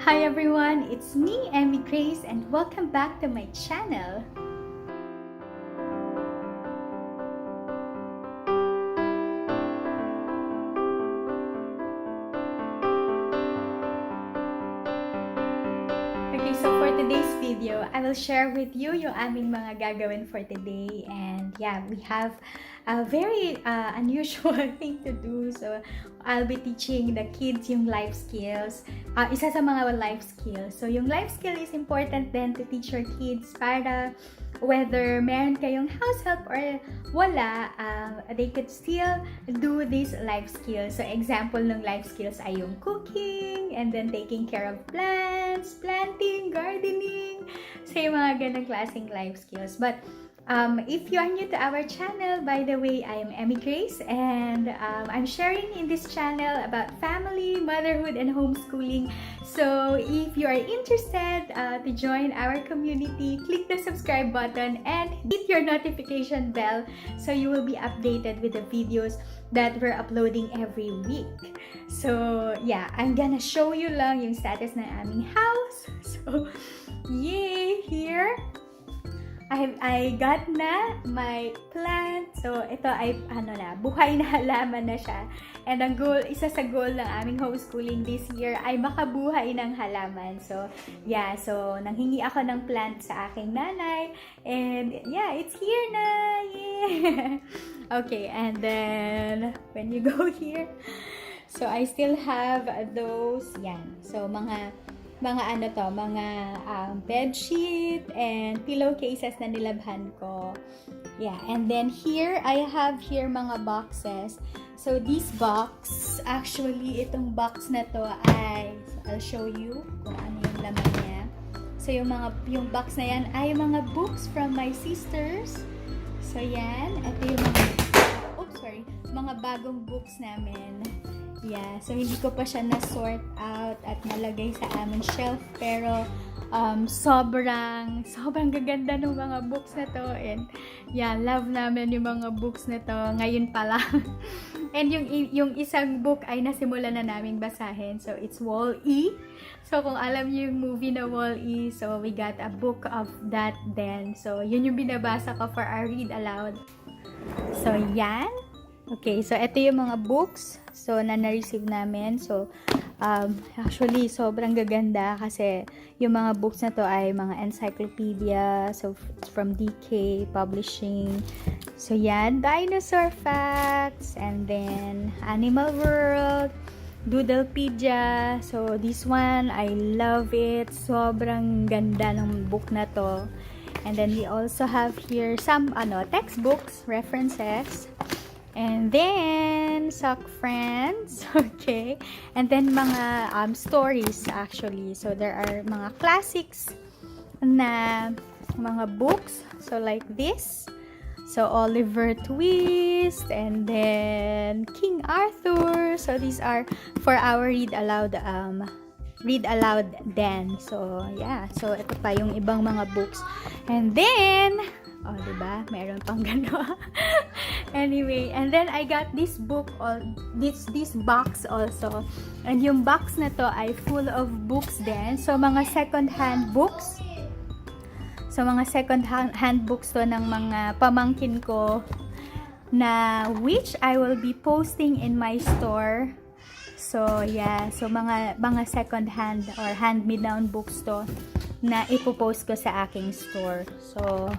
Hi everyone, it's me, Emigrace, and welcome back to my channel. Okay, so for today's video, I will share with you yung aming mga gagawin for today. And yeah, we have a very unusual thing to do. So, I'll be teaching the kids yung life skills. Isa sa mga life skills. So, yung life skill is important then to teach your kids para whether meron kayong house help or wala, they could still do these life skills. So, example ng life skills ay yung cooking, and then taking care of plants, planting, gardening. So, yung mga ganang klaseng life skills. But, if you are new to our channel, by the way, I am Emigrace, and I'm sharing in this channel about family, motherhood, and homeschooling. So, if you are interested to join our community, click the subscribe button and hit your notification bell so you will be updated with the videos that we're uploading every week. So, yeah, I'm gonna show you lang yung status ng aming house. So, yay! Here, I got na my plant. So, ito ay, buhay na halaman na siya. And ang goal, isa sa goal ng aming homeschooling this year ay makabuhay ng halaman. So, yeah. So, nanghingi ako ng plant sa aking nanay. And, yeah, it's here na! Yeah! Okay, and then, when you go here, so, I still have those, yan. So, mga bed sheet and pillowcases na nilabhan ko. Yeah, and then here, I have here mga boxes. So, this box, actually, itong box na to ay, so I'll show you kung ano yung laman niya. So, yung box na yan ay mga books from my sisters. So, yan. Ito yung mga bagong books namin. Yeah, so hindi ko pa siya na-sort out at nalagay sa aming shelf, pero sobrang gaganda ng mga books na to, and yeah, love namin yung mga books na to ngayon pa lang. And yung isang book ay nasimulan na naming basahin, so it's Wall-E. So kung alam niyo yung movie na Wall-E, so we got a book of that then. So yun yung binabasa ko for our read aloud. So yan. Okay, so ito yung mga books so na na-receive namin. So actually sobrang gaganda kasi yung mga books na to ay mga encyclopedia, so from DK Publishing. So yan, dinosaur facts, and then Animal World, Doodlepedia. So this one, I love it. Sobrang ganda ng book na to. And then we also have here some textbooks, references. And then, Sock Friends, okay. And then, mga stories, actually. So, there are mga classics na mga books. So, like this. So, Oliver Twist. And then, King Arthur. So, these are for our read aloud then. So, yeah. So, ito pa yung ibang mga books. And then, diba? Meron pang gano'n. Anyway, and then I got this book, this box also. And yung box na to ay full of books din. So, mga second-hand books. So, mga second-hand books to ng mga pamangkin ko na which I will be posting in my store. So, yeah. So, mga second-hand or hand-me-down books to na ipopost ko sa aking store. So,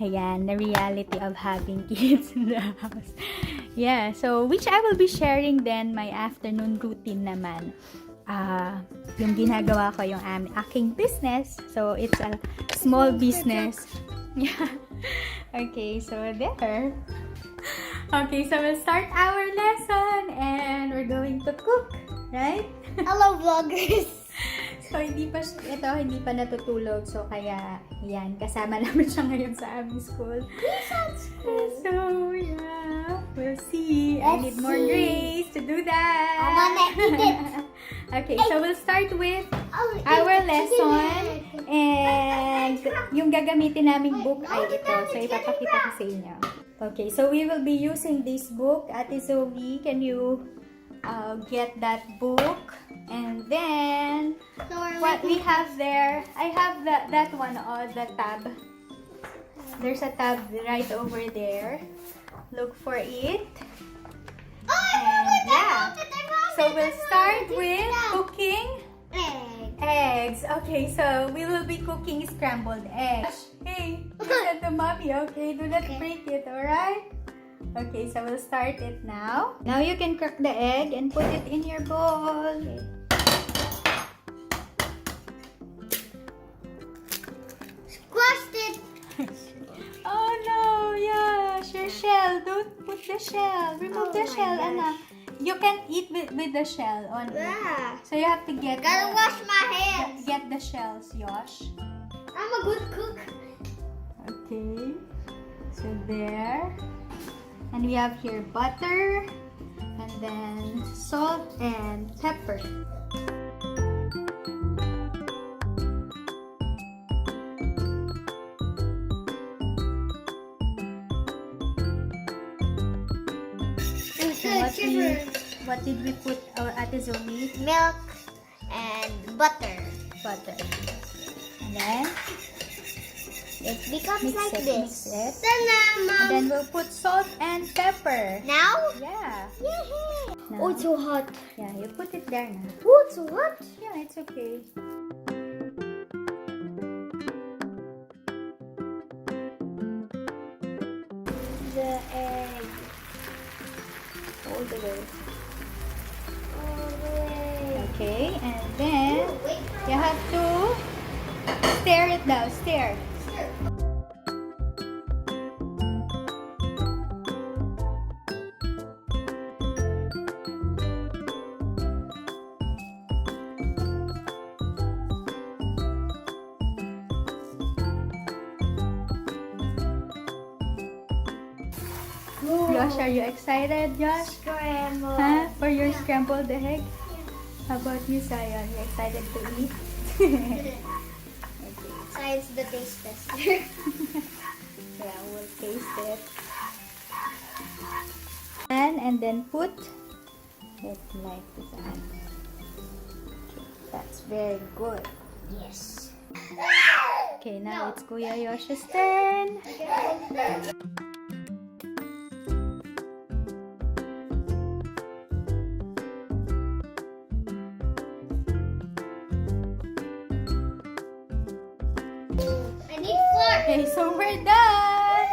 ayan, the reality of having kids in the house. Yeah, so which I will be sharing then my afternoon routine naman. Yung ginagawa ko yung aking business. So it's a small business. Yeah. Okay, so there. Okay, so we'll start our lesson and we're going to cook, right? Hello, vloggers! So, hindi pa natutulog. So, kaya, yan, kasama namin siya ngayon sa aming school. So, yeah, we'll see. I need more grace to do that. I wanna eat it. Okay, so we'll start with our lesson. And, yung gagamitin naming book ay ito. So, ipapakita ko sa inyo. Okay, so we will be using this book. Ate Zoe, can you I'll get that book. And then, So we're what we making- have there, I have that one, the tab. There's a tab right over there. Look for it. Oh, I And found it! yeah. I found it! So we'll start Check it with out. cooking Egg. eggs. Okay, so we will be cooking scrambled eggs. Hey, listen to mommy, okay? Do not Okay. break it, alright? Okay, so we'll start it now. Now you can crack the egg and put it in your bowl. Squashed it. Oh no, yes, your shell. Don't put the shell. Remove Oh the my shell, gosh. Anna. You can't eat with the shell on it. Yeah. So you have to get Gotta wash my hands. get the shells, Yosh. I'm a good cook. Okay. So there. And we have here butter and then salt and pepper. What did we put our Ate Zoe? Milk and butter. Butter. And then It becomes mix like it, this. mix it. Then, And then we'll put salt and pepper. now? Yeah. Yay! Now, Oh, it's so hot. yeah, you put it there now. Oh, it's so hot. Yeah, it's okay. The egg. All the way. All the way. Okay, and then Wait. you have to stir it now. Stir. Josh, are you excited, Josh? Scramble. Huh? For your scrambled egg? How about you, Saya? Are you excited to eat? Science the taste tester. Yeah, we'll taste it. And then put it like that. Okay, that's very good. Yes. Okay, now it's Kuya Yosh's turn. I need flour. Okay, so we're done.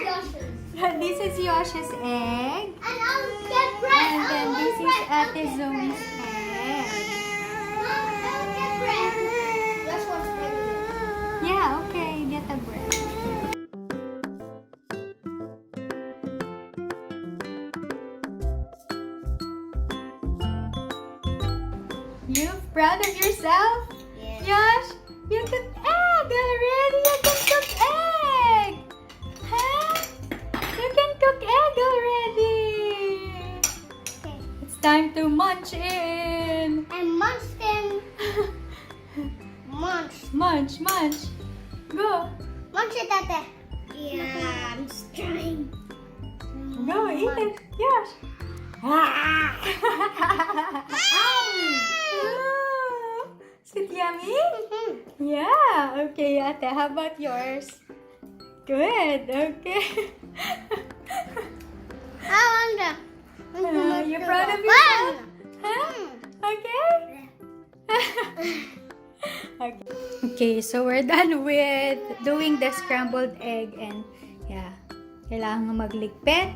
Yosh's. This is Yosh's egg. And I'll get bread. And then I'll this get is bread. Ate Zoe's egg. I'll get bread. Josh wants bread. Yeah, okay, get a bread. You proud of yourself? Yes. Yosh, you cooked egg already. You can cook egg. Huh? You can cook egg already. Okay. It's time to munch in. And munch them. Munch. Munch, munch. Go. Munch it, Ate. Yeah, I'm trying. Go, eat it. Yosh. Is it yummy? Yeah. Okay, Ate. How about yours? Good. Okay. I wonder. You're proud of yourself? Huh? Okay. Okay. Okay, so we're done with doing the scrambled egg and yeah, kailangan magligpit.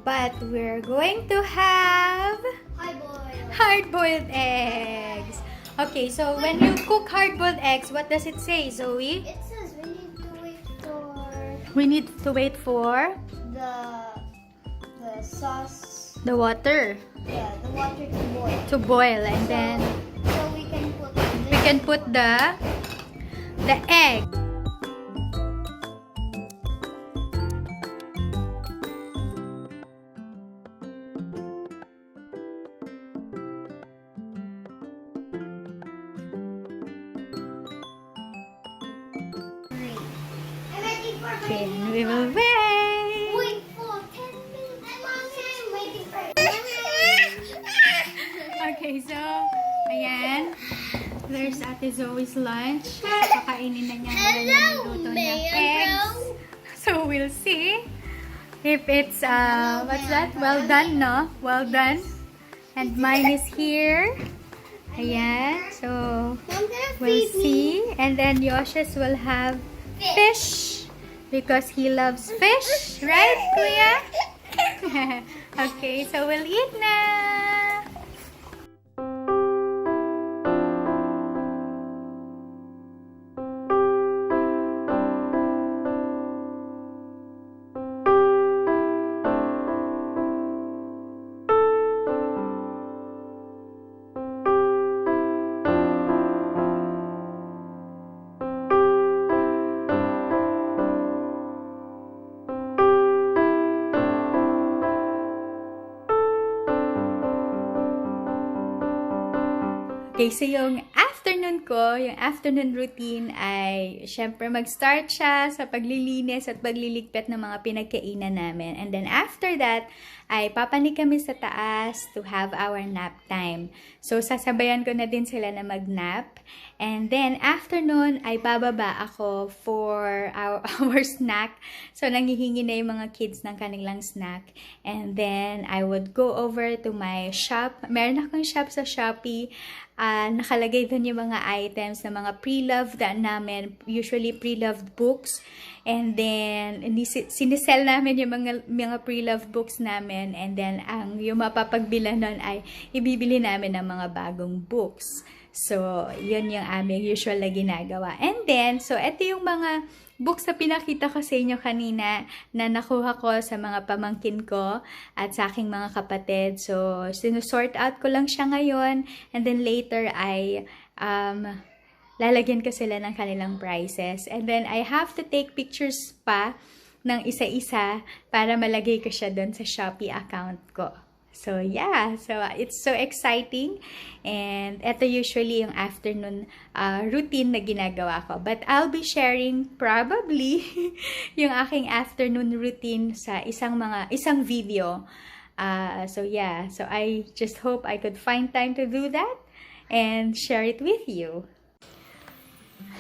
But we're going to have Hi, boy. hard-boiled eggs. Okay, so when you cook hard-boiled eggs, what does it say, Zoe? It says we need to wait for We need to wait for the sauce. the water Yeah, the water to boil. to boil, and then So we can put this. we can put the egg. I'm ready for Okay, and we will wait. Wait for 10 minutes. I'm waiting for So, ayan. There's Ate Zoe's lunch. Kakainin na niya. Hello, Niluto niya Mayor eggs. Bro. So, we'll see if it's, what's that? Well done, no? Well done. And mine is here. Ayan. So, Mom, gonna we'll feed me. see. And then Yoshis will have fish. Because he loves fish. Right, Kuya? Okay, so we'll eat na. Okay, so yung afternoon routine ay, syempre mag-start siya sa paglilinis at pagliligpit ng mga pinagkainan namin. And then after that, ay papanik kami sa taas to have our nap time. So, sasabayan ko na din sila na mag-nap. And then, after nun, ay bababa ako for our snack. So, nanghihingi na yung mga kids ng kanilang snack. And then, I would go over to my shop. Meron akong shop sa Shopee. Nakalagay dun yung mga items na mga pre-loved namin, usually pre-loved books. And then, sinisell namin yung mga pre-loved books namin. And then, yung mapapagbila nun ay ibibili namin ng mga bagong books. So, yun yung aming usual na ginagawa. And then, so, ito yung mga books na pinakita ko sa inyo kanina na nakuha ko sa mga pamangkin ko at sa aking mga kapatid. So, sinusort out ko lang siya ngayon. And then later ay lalagyan ko sila ng kanilang prices. And then I have to take pictures pa ng isa-isa para malagay ko siya doon sa Shopee account ko. So, yeah. So, it's so exciting. And ito usually yung afternoon routine na ginagawa ko. But I'll be sharing probably yung aking afternoon routine sa isang video. So, yeah. So, I just hope I could find time to do that and share it with you.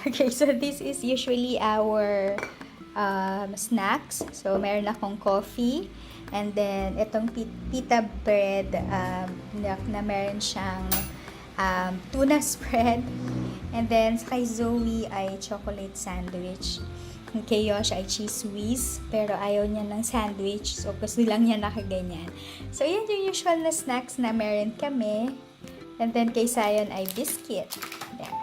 Okay, so this is usually our snacks. So, meron akong coffee. And then, itong pita bread na meron siyang tuna spread. And then, sa kay Zoe ay chocolate sandwich. Kay Yosh ay cheese whiz. Pero ayaw niya ng sandwich. So, gusto lang niya nakaganyan. So, yan yung usual na snacks na meron kami. And then, kay Sayon ay biscuit. Yan.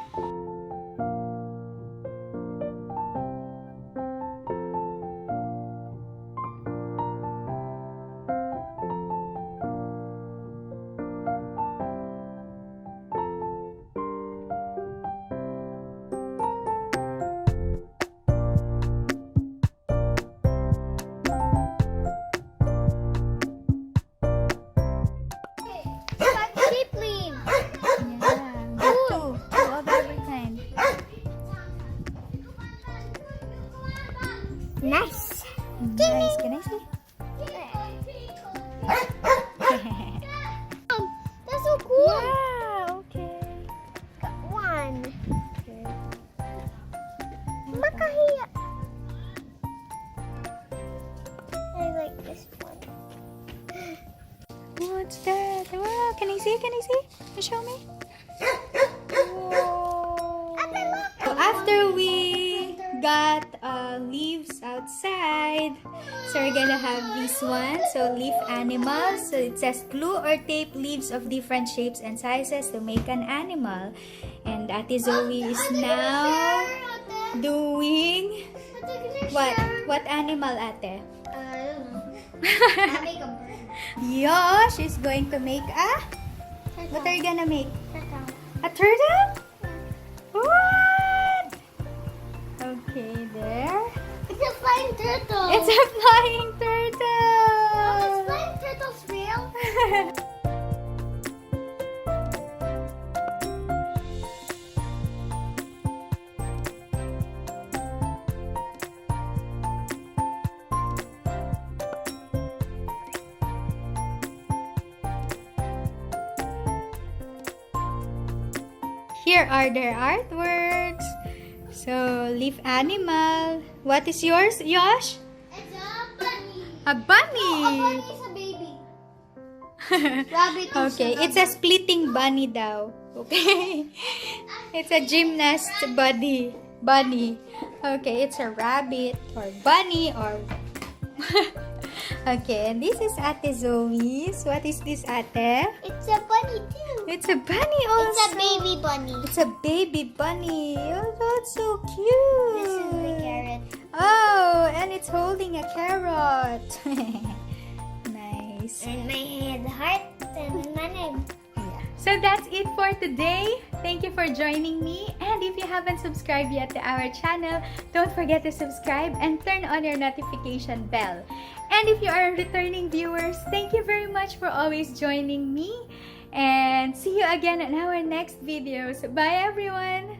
Nice. Nice. Can I see? That's so cool. Yeah, okay. Got one. Makahiya. I like this one. What's that? Wow, can I see? Can I see? Can you show me? Whoa. So after we got leaves outside, so we're gonna have this one. So leaf animals. So it says glue or tape leaves of different shapes and sizes to make an animal. And Ate Zoe is now doing what animal, Ate? I don't know. I make a bird. Yosh is going to make a... What are you gonna make? Turtle. A turtle? What? Okay, there. It's a flying turtle. It's a flying turtle! Oh, is flying turtles real? Here are their artworks. So, leaf animal. What is yours, Yosh? It's a bunny. A bunny. No, a bunny is a baby. Rabbit is Okay, it's a splitting bunny daw. Okay. It's a gymnast bunny. Okay, it's a rabbit or bunny or okay, and this is Ate Zoe's. What is this, Ate? It's a bunny too. It's a bunny also. It's a baby bunny. It's a baby bunny. Oh, that's so This is the cute. carrot. Oh, and it's holding a carrot. Nice. And my head, heart, and my name. So that's it for today. Thank you for joining me. And if you haven't subscribed yet to our channel, don't forget to subscribe and turn on your notification bell. And if you are returning viewers, thank you very much for always joining me. And see you again in our next videos. Bye everyone!